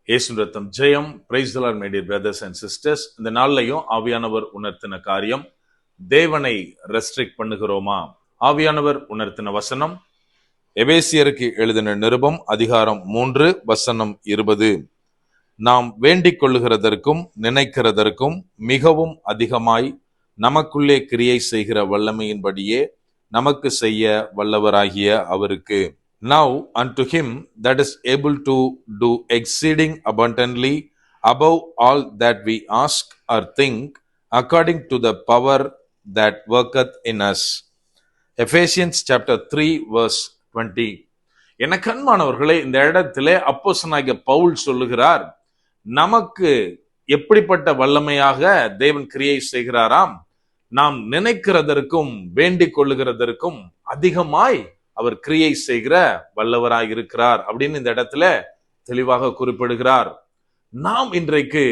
இயேசு ரத்தம் ஜெயம். Praise the lord my dear brothers and sisters. இந்த நாள்லையும் ஆவியானவர் உணர்த்தின காரியம், தேவனை ரெஸ்ட்ரிக்ட் பண்ணுகிறோமா? ஆவியானவர் உணர்த்தின வசனம் எபேசியருக்கு எழுதின நிருபம் அதிகாரம் 3 வசனம் 20. நாம் வேண்டிக் கொள்ளுகிறதற்கும் நினைக்கிறதற்கும் மிகவும் அதிகமாய் நமக்குள்ளே கிரியை செய்கிற வல்லமையின்படியே நமக்கு செய்ய வல்லவராகிய அவருக்கு. Now unto him that is able to do exceeding abundantly above all that we ask or think, according to the power that worketh in us. Ephesians chapter 3 verse 20. என கண்மானவர்களே, இந்த இடத்திலே அப்போஸ்தலனாகிய பவுல் சொல்லுகிறார், நமக்கு எப்படிப்பட்ட வல்லமையாக தேவன் கிரியை செய்கிறாராம், நாம் நினைக்கிறதற்கும் வேண்டிக் கொள்ளுகிறதற்கும் அதிகமாய் அவர் கிரியை செய்கிற வல்லவராய் இருக்கிறார் அப்படின்னு இந்த இடத்துல தெளிவாக குறிப்பிடுகிறார். நாம் இன்றைக்கு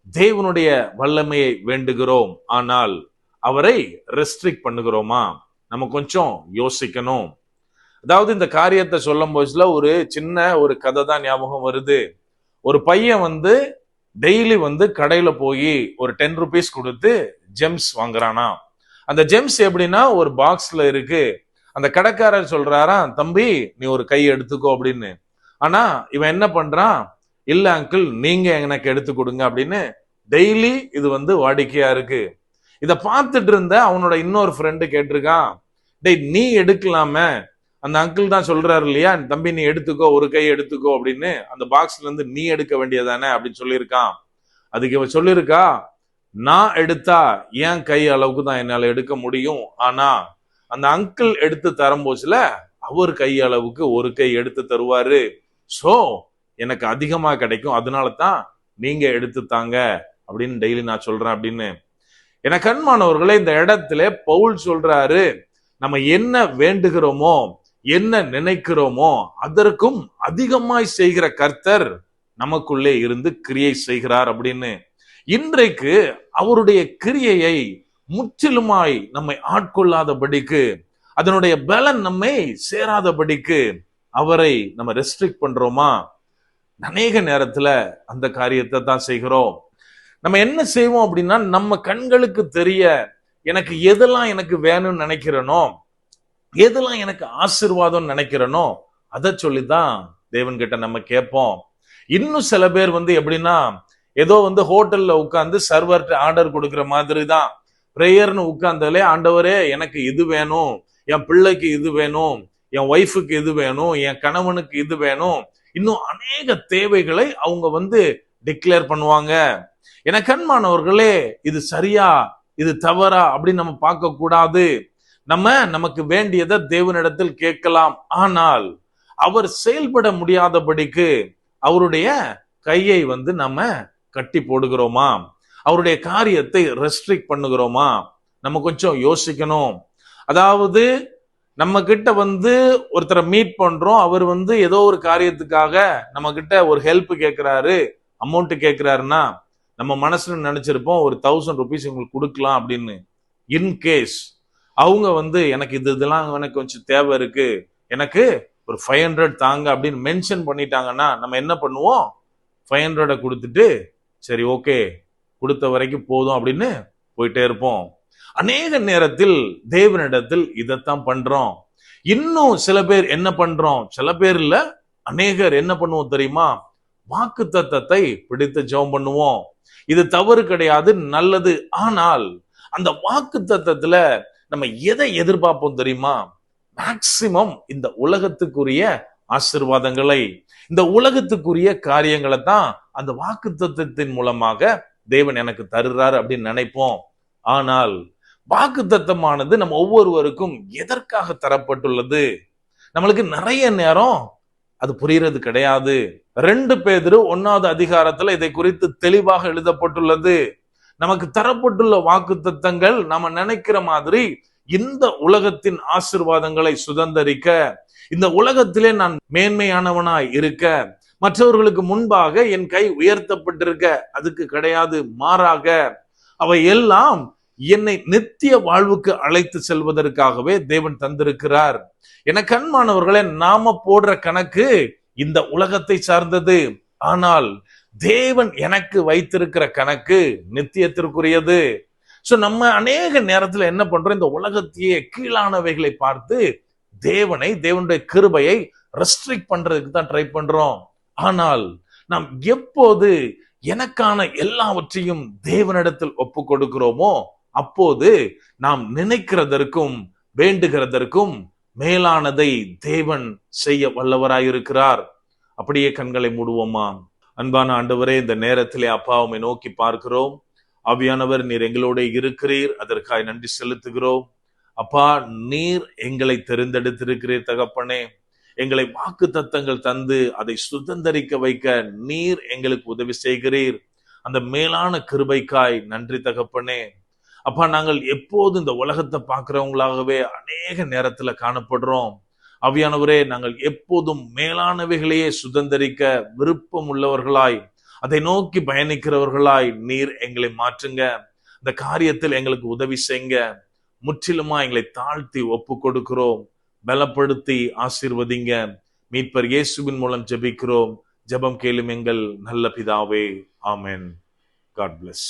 தேவனுடைய வல்லமையை வேண்டுகிறோம், ஆனால் அவரை ரெஸ்ட்ரிக்ட் பண்ணுகிறோமா? நம்ம கொஞ்சம் யோசிக்கணும். அதாவது இந்த காரியத்தை சொல்லும் போதுல ஒரு சின்ன ஒரு கதை தான் ஞாபகம் வருது. ஒரு பையன் டெய்லி கடையில போய் ஒரு 10 rupees கொடுத்து ஜெம்ஸ் வாங்குறானா. அந்த ஜெம்ஸ் எப்படின்னா ஒரு பாக்ஸ்ல இருக்கு. அந்த கடைக்காரர் சொல்றாராம், தம்பி நீ ஒரு கை எடுத்துக்கோ அப்படின்னு. ஆனா இவன் என்ன பண்றான், இல்ல அங்கிள் நீங்க எனக்கு எடுத்து கொடுங்க அப்படின்னு. டெய்லி இது வாடிக்கையா இருக்கு. இத பார்த்துட்டு இருந்த அவனோட இன்னொரு ஃப்ரெண்டு கேட்டிருக்கான், டேய் நீ எடுக்கலாமே, அந்த அங்கிள் தான் சொல்றாரு இல்லையா, தம்பி நீ எடுத்துக்கோ, ஒரு கை எடுத்துக்கோ அப்படின்னு. அந்த பாக்ஸ்ல இருந்து நீ எடுக்க வேண்டியதானே அப்படின்னு சொல்லியிருக்கான். அதுக்கு இவன் சொல்லியிருக்கா, நான் எடுத்தா என் கை அளவுக்கு தான் என்னால எடுக்க முடியும், ஆனா அந்த அங்கிள் எடுத்து தரும்போதுல அவர் கை அளவுக்கு ஒரு கை எடுத்து தருவாரு. சோ எனக்கு அதிகமா கிடைக்கும், அதனால தான் நீங்க எடுத்து தாங்க அப்படின்னு டெய்லி நான் சொல்றேன் அப்படின்னு. என கண்மானவர்களே, இந்த இடத்துல பவுல் சொல்றாரு, நம்ம என்ன வேண்டுகிறோமோ என்ன நினைக்கிறோமோ அதற்கும் அதிகமாய் செய்கிற கர்த்தர் நமக்குள்ளே இருந்து கிரியை செய்கிறார் அப்படின்னு. இன்றைக்கு அவருடைய கிரியையை முற்றிலுமாய் நம்மை ஆட்கொள்ளாதபடிக்கு, அதனுடைய பலன் நம்மை சேராதபடிக்கு அவரை நம்ம ரெஸ்ட்ரிக்ட் பண்றோமா? அநேக நேரத்துல அந்த காரியத்தை தான் செய்கிறோம். நம்ம என்ன செய்வோம் அப்படின்னா, நம்ம கண்களுக்கு தெரிய எனக்கு எதெல்லாம் எனக்கு வேணும்னு நினைக்கிறனோ, எதெல்லாம் எனக்கு ஆசீர்வாதம் நினைக்கிறனோ அதை சொல்லிதான் தேவன் கிட்ட நம்ம கேட்போம். இன்னும் சில பேர் எப்படின்னா, ஏதோ ஹோட்டல்ல உட்கார்ந்து சர்வர்ட்ட ஆர்டர் கொடுக்கிற மாதிரி தான். பிரேயர்னு உட்கார்ந்தாலே, ஆண்டவரே எனக்கு இது வேணும், என் பிள்ளைக்கு இது வேணும், என் ஒய்ஃபுக்கு இது வேணும், என் கணவனுக்கு இது வேணும், இன்னும் அநேக தேவைகளை அவங்க டிக்ளேர் பண்ணுவாங்க. என கண்மானவர்களே, இது சரியா இது தவறா அப்படின்னு நம்ம பார்க்க கூடாது. நமக்கு வேண்டியதை தேவனிடத்தில் கேட்கலாம், ஆனால் அவர் செயல்பட முடியாதபடிக்கு அவருடைய கையை நம்ம கட்டி போடுகிறோமா? அவருடைய காரியத்தை ரெஸ்ட்ரிக்ட் பண்ணுகிறோமா? நம்ம கொஞ்சம் யோசிக்கணும். அதாவது நம்ம கிட்ட ஒருத்தரை மீட் பண்றோம், அவர் ஏதோ ஒரு காரியத்துக்காக நம்ம கிட்ட ஒரு ஹெல்ப் கேட்கிறாரு, அமௌண்ட் கேட்கிறாருன்னா நம்ம மனசுல நினைச்சிருப்போம் ஒரு 1000 rupees உங்களுக்கு கொடுக்கலாம் அப்படின்னு. இன்கேஸ் அவங்க எனக்கு இதெல்லாம் எனக்கு கொஞ்சம் தேவை இருக்கு, எனக்கு ஒரு 500 தாங்க அப்படின்னு மென்ஷன் பண்ணிட்டாங்கன்னா நம்ம என்ன பண்ணுவோம், 500 கொடுத்துட்டு சரி ஓகே கொடுத்த வரைக்கும் போதும் அப்படின்னு போயிட்டே இருப்போம். அநேக நேரத்தில் தேவனிடத்தில் இதைத்தான் பண்றோம். இன்னும் சில பேர் என்ன பண்றோம், சில பேர் இல்ல அநேகர் என்ன பண்ணுவோம் தெரியுமா, வாக்கு தத்தத்தை பிடித்து ஜெபம் பண்ணுவோம். இது தவறு கிடையாது, நல்லது. ஆனால் அந்த வாக்கு தத்தத்துல நம்ம எதை எதிர்பார்ப்போம் தெரியுமா? மேக்சிமம் இந்த உலகத்துக்குரிய ஆசீர்வாதங்களை, இந்த உலகத்துக்குரிய காரியங்களை தான் அந்த வாக்கு தத்தத்தின் மூலமாக தேவன் எனக்கு தருறாரு அப்படின்னு நினைப்போம். ஆனால் வாக்கு தத்தமானது நம்ம ஒவ்வொருவருக்கும் எதற்காக தரப்பட்டுள்ளது, நம்மளுக்கு நிறைய நேரம் அது புரியறது கிடையாது. 2 பேதுரு 1வது அதிகாரத்துல இதை குறித்து தெளிவாக எழுதப்பட்டுள்ளது. நமக்கு தரப்பட்டுள்ள வாக்கு தத்தங்கள் நம்ம நினைக்கிற மாதிரி இந்த உலகத்தின் ஆசீர்வாதங்களை சுதந்தரிக்க, இந்த உலகத்திலே நான் மேன்மையானவனாய் இருக்க, மற்றவர்களுக்கு முன்பாக என் கை உயர்த்தப்பட்டிருக்க, அதுக்கு கிடையாது. மாறாக அவை எல்லாம் என்னை நித்திய வாழ்வுக்கு அழைத்து செல்வதற்காகவே தேவன் தந்திருக்கிறார். என கண்மானவர்களே, நாம போடுற கணக்கு இந்த உலகத்தை சார்ந்தது. ஆனால் தேவன் எனக்கு வைத்திருக்கிற கணக்கு நித்தியத்திற்குரியது. சோ நம்ம அநேக நேரத்துல என்ன பண்றோம், இந்த உலகத்தையே கீழானவைகளை பார்த்து தேவனுடைய கிருபையை ரெஸ்ட்ரிக்ட் பண்றதுக்கு தான் ட்ரை பண்றோம். ஆனால் நாம் எப்போது எனக்கான எல்லாவற்றையும் தேவனிடத்தில் ஒப்பு கொடுக்கிறோமோ, அப்போது நாம் நினைக்கிறதற்கும் வேண்டுகிறதற்கும் மேலானதை தேவன் செய்ய வல்லவராயிருக்கிறார். அப்படியே கண்களை மூடுவோமா? அன்பான ஆண்டவரே, இந்த நேரத்திலே அப்பா உம்மை நோக்கி பார்க்கிறோம். ஆவியானவர், நீர் எங்களோட இருக்கிறீர், அதற்காக நன்றி செலுத்துகிறோம். அப்பா, நீர் எங்களை தெரிந்தெடுத்திருக்கிறீர் தகப்பனே. எங்களை வாக்கு தத்தங்கள் தந்து அதை சுதந்தரிக்க வைக்க நீர் எங்களுக்கு உதவி செய்கிறீர். அந்த மேலான கிருபைக்காய் நன்றி தகப்பனே. அப்பா, நாங்கள் எப்போது இந்த உலகத்தை பார்க்கிறவங்களாகவே அநேக நேரத்துல காணப்படுறோம். ஆவியானவரே, நாங்கள் எப்போதும் மேலானவைகளையே சுதந்தரிக்க விருப்பம் உள்ளவர்களாய், அதை நோக்கி பயணிக்கிறவர்களாய் நீர் எங்களை மாற்றுங்க. இந்த காரியத்தில் எங்களுக்கு உதவி செய்யுங்க. முற்றிலுமா எங்களை தாழ்த்தி ஒப்பு கொடுக்கிறோம். பலப்படுத்தி ஆசீர்வதிங்க. மீட்பர் இயேசுவின் மூலம் ஜெபிக்கிறோம். ஜெபம் கேளும் எங்கள் நல்ல பிதாவே. ஆமென். God bless.